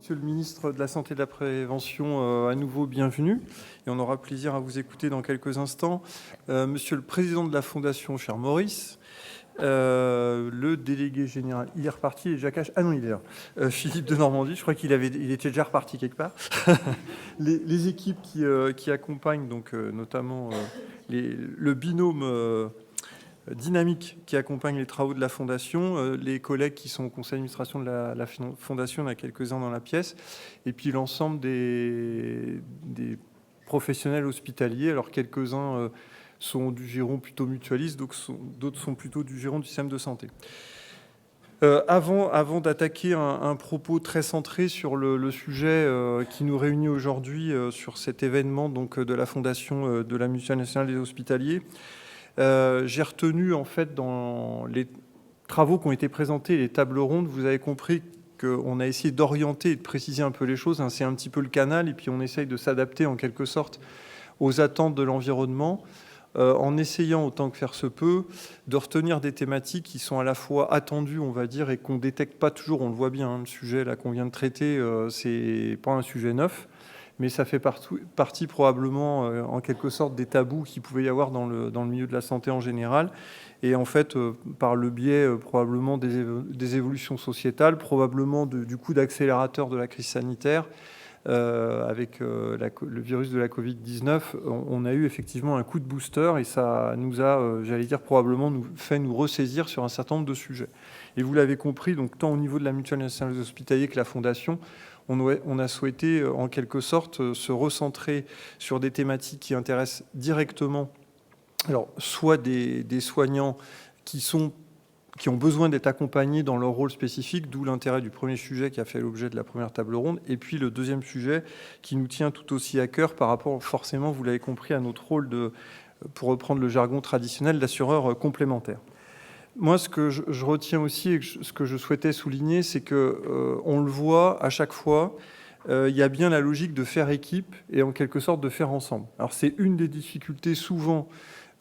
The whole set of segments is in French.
Monsieur le ministre de la Santé et de la Prévention, à nouveau bienvenue. Et on aura plaisir à vous écouter dans quelques instants. Monsieur le président de la Fondation, cher Maurice, le délégué général, il est reparti, et Jacques H. Ah non, il est là. Philippe de Normandie, je crois qu'il était déjà reparti quelque part. Les équipes qui accompagnent, donc, notamment le binôme dynamique qui accompagne les travaux de la Fondation, les collègues qui sont au conseil d'administration de la Fondation, il y en a quelques-uns dans la pièce, et puis l'ensemble des professionnels hospitaliers. Alors quelques-uns sont du giron plutôt mutualiste, d'autres sont plutôt du giron du système de santé. Avant d'attaquer un propos très centré sur le sujet qui nous réunit aujourd'hui sur cet événement donc, de la Fondation de la Mutuelle nationale des hospitaliers, j'ai retenu, en fait, dans les travaux qui ont été présentés, les tables rondes, vous avez compris qu'on a essayé d'orienter et de préciser un peu les choses. C'est un petit peu le canal, et puis on essaye de s'adapter en quelque sorte aux attentes de l'environnement, en essayant autant que faire se peut de retenir des thématiques qui sont à la fois attendues, on va dire, et qu'on ne détecte pas toujours. On le voit bien, hein, le sujet là qu'on vient de traiter, c'est pas un sujet neuf, mais ça fait partie probablement, en quelque sorte, des tabous qu'il pouvait y avoir dans le milieu de la santé en général. Et en fait, par le biais probablement des évolutions sociétales, probablement du coup d'accélérateur de la crise sanitaire, avec le virus de la Covid-19, on a eu effectivement un coup de booster, et ça nous a, j'allais dire, probablement fait nous ressaisir sur un certain nombre de sujets. Et vous l'avez compris, donc tant au niveau de la Mutuelle nationale des hospitaliers que la Fondation, on a souhaité, en quelque sorte, se recentrer sur des thématiques qui intéressent directement, alors, soit des soignants qui ont besoin d'être accompagnés dans leur rôle spécifique, d'où l'intérêt du premier sujet qui a fait l'objet de la première table ronde, et puis le deuxième sujet qui nous tient tout aussi à cœur par rapport, forcément, vous l'avez compris, à notre rôle pour reprendre le jargon traditionnel, d'assureur complémentaire. Moi, ce que je retiens aussi et ce que je souhaitais souligner, c'est que on le voit à chaque fois, il y a bien la logique de faire équipe et en quelque sorte de faire ensemble. Alors c'est une des difficultés souvent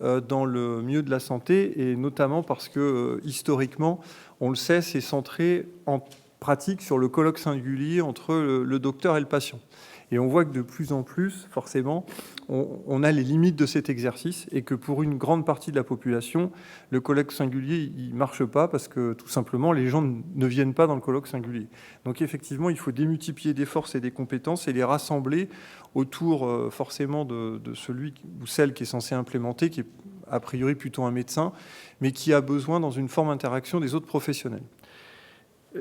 dans le milieu de la santé, et notamment parce que historiquement, on le sait, c'est centré en pratique sur le colloque singulier entre le docteur et le patient. Et on voit que de plus en plus, forcément, on a les limites de cet exercice, et que pour une grande partie de la population, le colloque singulier, il ne marche pas parce que tout simplement, les gens ne viennent pas dans le colloque singulier. Donc effectivement, il faut démultiplier des forces et des compétences et les rassembler autour forcément de celui ou celle qui est censé implémenter, qui est a priori plutôt un médecin, mais qui a besoin dans une forme d'interaction des autres professionnels.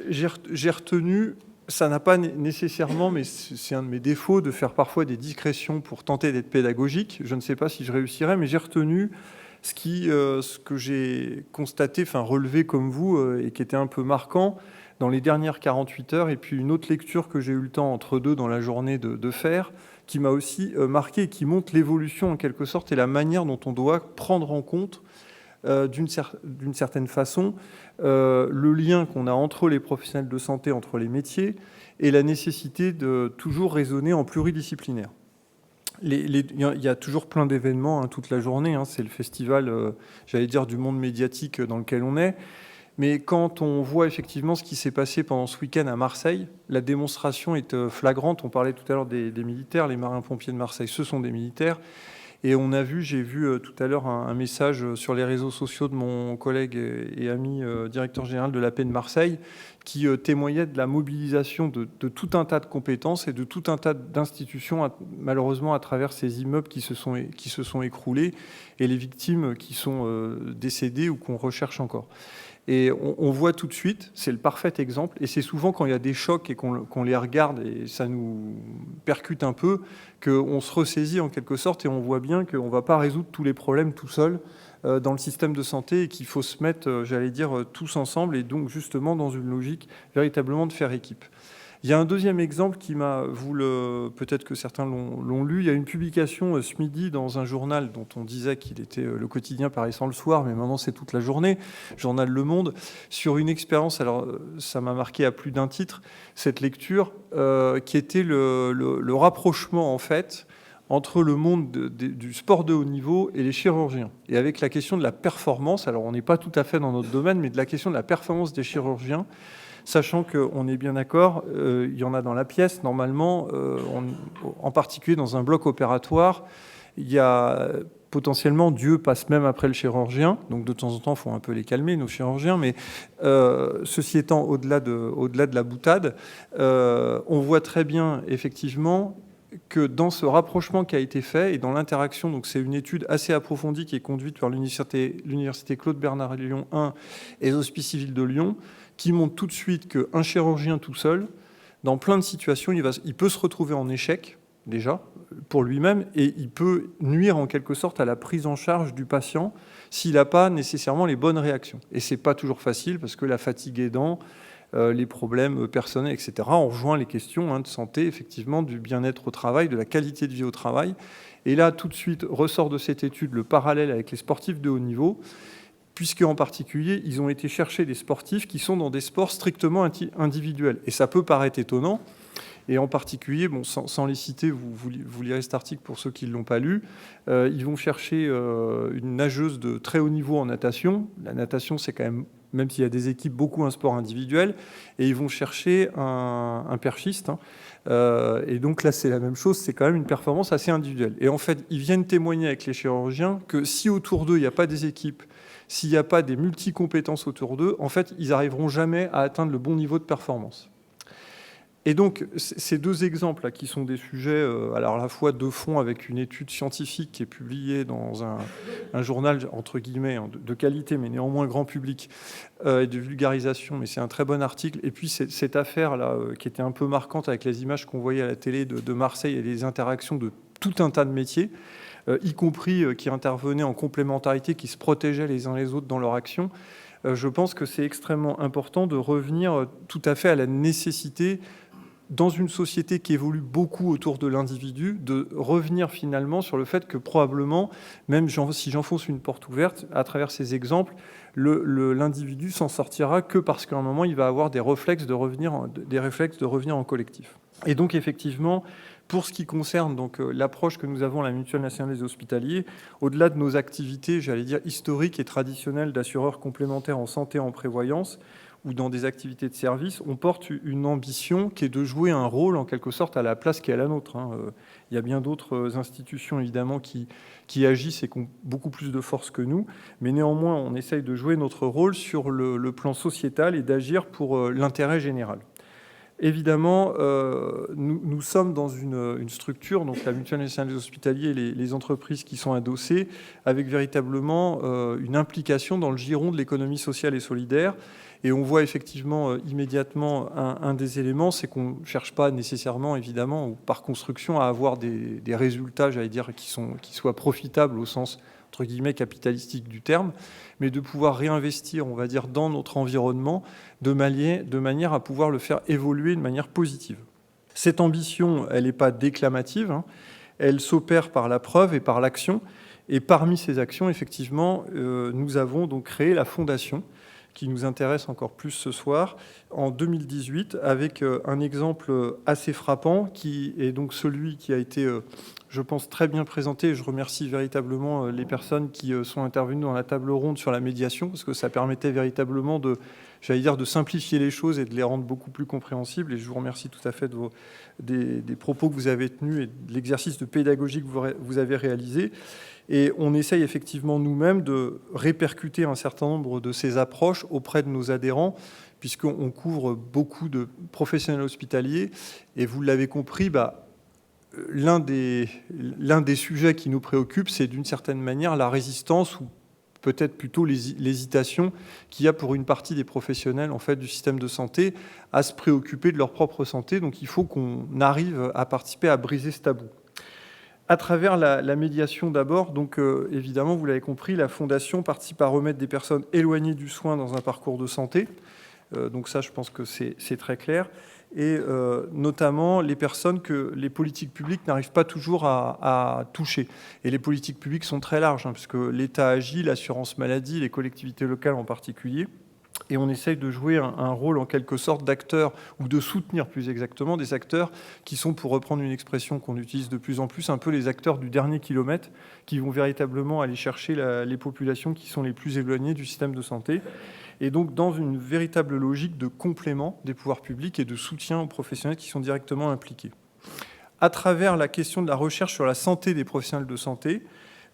J'ai retenu... Ça n'a pas nécessairement, mais c'est un de mes défauts, de faire parfois des digressions pour tenter d'être pédagogique. Je ne sais pas si je réussirai, mais j'ai retenu ce que j'ai constaté, enfin relevé comme vous, et qui était un peu marquant dans les dernières 48 heures, et puis une autre lecture que j'ai eu le temps entre deux dans la journée de faire, qui m'a aussi marqué et qui montre l'évolution en quelque sorte et la manière dont on doit prendre en compte d'une certaine façon le lien qu'on a entre les professionnels de santé, entre les métiers, et la nécessité de toujours raisonner en pluridisciplinaire. Il y a toujours plein d'événements toute la journée, c'est le festival, j'allais dire, du monde médiatique dans lequel on est. Mais quand on voit effectivement ce qui s'est passé pendant ce week-end à Marseille, la démonstration est flagrante. On parlait tout à l'heure des militaires, les marins-pompiers de Marseille, ce sont des militaires. Et j'ai vu tout à l'heure un message sur les réseaux sociaux de mon collègue et ami directeur général de la paix de Marseille, qui témoignait de la mobilisation de tout un tas de compétences et de tout un tas d'institutions, malheureusement à travers ces immeubles qui se sont écroulés, et les victimes qui sont décédées ou qu'on recherche encore. Et on voit tout de suite, c'est le parfait exemple, et c'est souvent quand il y a des chocs et qu'on les regarde et ça nous percute un peu, qu'on se ressaisit en quelque sorte, et on voit bien qu'on ne va pas résoudre tous les problèmes tout seul dans le système de santé, et qu'il faut se mettre, j'allais dire, tous ensemble, et donc justement dans une logique véritablement de faire équipe. Il y a un deuxième exemple qui peut-être que certains l'ont lu. Il y a une publication ce midi dans un journal dont on disait qu'il était le quotidien paraissant le soir, mais maintenant c'est toute la journée, journal Le Monde, sur une expérience. Alors ça m'a marqué à plus d'un titre, cette lecture, qui était le rapprochement en fait entre le monde du sport de haut niveau et les chirurgiens. Et avec la question de la performance, alors on n'est pas tout à fait dans notre domaine, mais de la question de la performance des chirurgiens, sachant qu'on est bien d'accord, il y en a dans la pièce, normalement, en particulier dans un bloc opératoire, il y a potentiellement, Dieu passe même après le chirurgien, donc de temps en temps, il faut un peu les calmer, nos chirurgiens, mais ceci étant, au-delà de la boutade, on voit très bien, effectivement, que dans ce rapprochement qui a été fait et dans l'interaction, donc c'est une étude assez approfondie qui est conduite par l'université Claude Bernard Lyon 1 et les Hospices civils de Lyon, qui montre tout de suite qu'un chirurgien tout seul, dans plein de situations, il peut se retrouver en échec, déjà, pour lui-même, et il peut nuire en quelque sorte à la prise en charge du patient s'il n'a pas nécessairement les bonnes réactions. Et c'est pas toujours facile parce que la fatigue aidant, les problèmes personnels, etc. On rejoint les questions de santé, effectivement, du bien-être au travail, de la qualité de vie au travail. Et là, tout de suite, ressort de cette étude le parallèle avec les sportifs de haut niveau, puisque en particulier, ils ont été chercher des sportifs qui sont dans des sports strictement individuels. Et ça peut paraître étonnant. Et en particulier, bon, sans les citer, vous lirez cet article pour ceux qui ne l'ont pas lu, ils vont chercher une nageuse de très haut niveau en natation. La natation, c'est quand même s'il y a des équipes, beaucoup un sport individuel. Et ils vont chercher un perchiste. Et donc là, c'est la même chose, c'est quand même une performance assez individuelle. Et en fait, ils viennent témoigner avec les chirurgiens que si autour d'eux, il n'y a pas des équipes, s'il n'y a pas des multi-compétences autour d'eux, en fait, ils n'arriveront jamais à atteindre le bon niveau de performance. Et donc, ces deux exemples, là, qui sont des sujets, alors à la fois de fond avec une étude scientifique qui est publiée dans un journal, entre guillemets, de qualité, mais néanmoins grand public, et de vulgarisation, mais c'est un très bon article. Et puis, cette affaire-là, qui était un peu marquante avec les images qu'on voyait à la télé de Marseille et les interactions de tout un tas de métiers, y compris qui intervenaient en complémentarité, qui se protégeaient les uns les autres dans leur action. Je pense que c'est extrêmement important de revenir tout à fait à la nécessité, dans une société qui évolue beaucoup autour de l'individu, de revenir finalement sur le fait que probablement, même si j'enfonce une porte ouverte, à travers ces exemples, l'individu s'en sortira que parce qu'à un moment, il va avoir des réflexes de revenir en collectif. Et donc, effectivement, pour ce qui concerne l'approche que nous avons à la Mutuelle nationale des hospitaliers, au-delà de nos activités, j'allais dire, historiques et traditionnelles d'assureurs complémentaires en santé et en prévoyance, ou dans des activités de service, on porte une ambition qui est de jouer un rôle, en quelque sorte, à la place qui est la nôtre. Il y a bien d'autres institutions, évidemment, qui agissent et qui ont beaucoup plus de force que nous, mais néanmoins, on essaye de jouer notre rôle sur le plan sociétal et d'agir pour l'intérêt général. Évidemment, nous sommes dans une structure, donc la Mutuelle nationale des hospitaliers, les entreprises qui sont adossées, avec véritablement une implication dans le giron de l'économie sociale et solidaire. Et on voit effectivement immédiatement un des éléments, c'est qu'on ne cherche pas nécessairement, évidemment, ou par construction, à avoir des résultats, j'allais dire, qui soient profitables au sens, entre guillemets, capitalistique du terme, mais de pouvoir réinvestir, on va dire, dans notre environnement de manière à pouvoir le faire évoluer de manière positive. Cette ambition, elle n'est pas déclamative, elle s'opère par la preuve et par l'action. Et parmi ces actions, effectivement, nous avons donc créé la fondation qui nous intéresse encore plus ce soir, en 2018, avec un exemple assez frappant, qui est donc celui qui a été, je pense, très bien présenté. Je remercie véritablement les personnes qui sont intervenues dans la table ronde sur la médiation, parce que ça permettait véritablement de simplifier les choses et de les rendre beaucoup plus compréhensibles. Et je vous remercie tout à fait des propos que vous avez tenus et de l'exercice de pédagogie que vous avez réalisé. Et on essaye effectivement nous-mêmes de répercuter un certain nombre de ces approches auprès de nos adhérents, puisqu'on couvre beaucoup de professionnels hospitaliers. Et vous l'avez compris, l'un des sujets qui nous préoccupe, c'est d'une certaine manière la résistance ou peut-être plutôt l'hésitation qu'il y a pour une partie des professionnels en fait, du système de santé à se préoccuper de leur propre santé. Donc il faut qu'on arrive à participer à briser ce tabou. À travers la médiation d'abord, donc évidemment, vous l'avez compris, la Fondation participe à remettre des personnes éloignées du soin dans un parcours de santé. Donc ça, je pense que c'est très clair. Et notamment les personnes que les politiques publiques n'arrivent pas toujours à toucher. Et les politiques publiques sont très larges, puisque l'État agit, l'assurance maladie, les collectivités locales en particulier. Et on essaye de jouer un rôle en quelque sorte d'acteur, ou de soutenir plus exactement des acteurs qui sont, pour reprendre une expression qu'on utilise de plus en plus, un peu les acteurs du dernier kilomètre, qui vont véritablement aller chercher les populations qui sont les plus éloignées du système de santé. et donc dans une véritable logique de complément des pouvoirs publics et de soutien aux professionnels qui sont directement impliqués. À travers la question de la recherche sur la santé des professionnels de santé,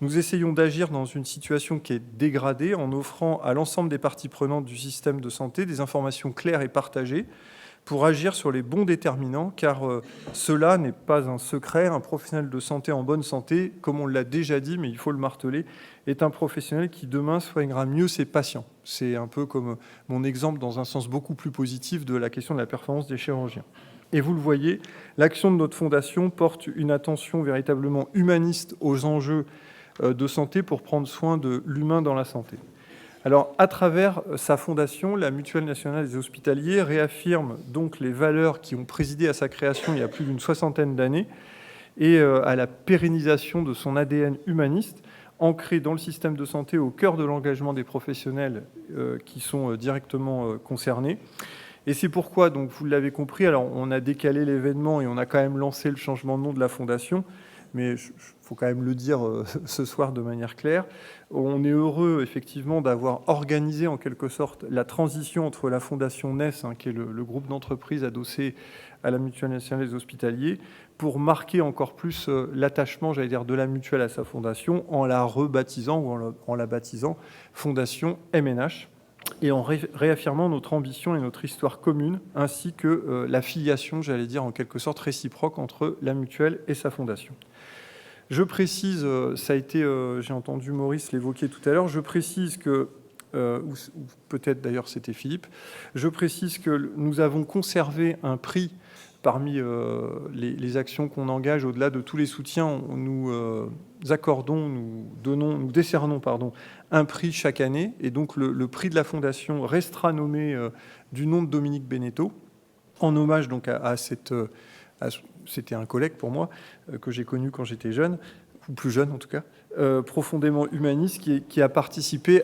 nous essayons d'agir dans une situation qui est dégradée en offrant à l'ensemble des parties prenantes du système de santé des informations claires et partagées pour agir sur les bons déterminants, car cela n'est pas un secret. Un professionnel de santé en bonne santé, comme on l'a déjà dit, mais il faut le marteler, est un professionnel qui demain soignera mieux ses patients. C'est un peu comme mon exemple dans un sens beaucoup plus positif de la question de la performance des chirurgiens. Et vous le voyez, l'action de notre fondation porte une attention véritablement humaniste aux enjeux de santé pour prendre soin de l'humain dans la santé. Alors, à travers sa fondation, la Mutuelle nationale des hospitaliers réaffirme donc les valeurs qui ont présidé à sa création il y a plus d'une soixantaine d'années et à la pérennisation de son ADN humaniste, ancré dans le système de santé au cœur de l'engagement des professionnels qui sont directement concernés. Et c'est pourquoi, donc, vous l'avez compris, alors on a décalé l'événement et on a quand même lancé le changement de nom de la fondation, mais il faut quand même le dire ce soir de manière claire. On est heureux, effectivement, d'avoir organisé en quelque sorte la transition entre la fondation NES, qui est le groupe d'entreprises adossé à la Mutuelle nationale des hospitaliers, pour marquer encore plus l'attachement, j'allais dire, de la mutuelle à sa fondation, en la rebaptisant ou en la baptisant Fondation MNH, et en réaffirmant notre ambition et notre histoire commune, ainsi que la filiation, j'allais dire, en quelque sorte réciproque entre la mutuelle et sa fondation. Je précise, ça a été, j'ai entendu Maurice l'évoquer tout à l'heure, je précise que, ou peut-être d'ailleurs c'était Philippe, je précise que nous avons conservé un prix parmi les actions qu'on engage, au-delà de tous les soutiens, nous accordons, nous décernons un prix chaque année, et donc le prix de la Fondation restera nommé du nom de Dominique Beneteau, en hommage donc à cette... c'était un collègue pour moi, que j'ai connu quand j'étais jeune, ou plus jeune en tout cas, profondément humaniste, qui a participé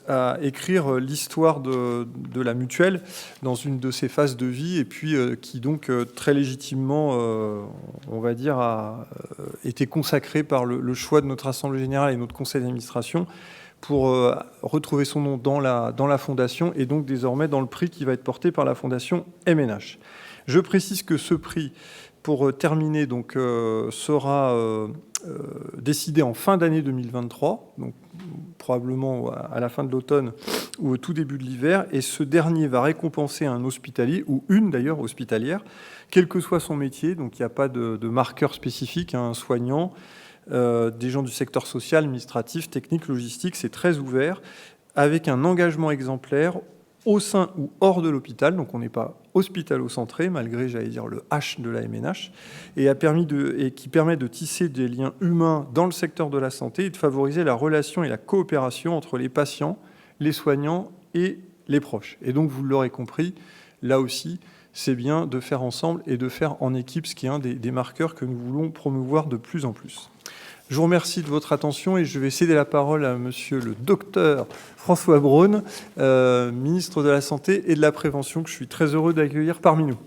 à écrire l'histoire de la mutuelle dans une de ses phases de vie, et puis qui donc très légitimement, on va dire, a été consacré par le choix de notre Assemblée générale et notre conseil d'administration pour retrouver son nom dans la fondation, et donc désormais dans le prix qui va être porté par la fondation MNH. Je précise que ce prix, pour terminer, donc, sera décidé en fin d'année 2023, donc probablement à la fin de l'automne ou au tout début de l'hiver, et ce dernier va récompenser un hospitalier, ou une d'ailleurs hospitalière, quel que soit son métier, donc il n'y a pas de marqueur spécifique, un soignant, des gens du secteur social, administratif, technique, logistique, c'est très ouvert, avec un engagement exemplaire au sein ou hors de l'hôpital, donc on n'est pas hospitalo-centré, malgré, j'allais dire, le H de la MNH, et qui permet de tisser des liens humains dans le secteur de la santé et de favoriser la relation et la coopération entre les patients, les soignants et les proches. Et donc, vous l'aurez compris, là aussi, c'est bien de faire ensemble et de faire en équipe, ce qui est un des marqueurs que nous voulons promouvoir de plus en plus. Je vous remercie de votre attention et je vais céder la parole à monsieur le docteur François Braun, ministre de la Santé et de la Prévention, que je suis très heureux d'accueillir parmi nous.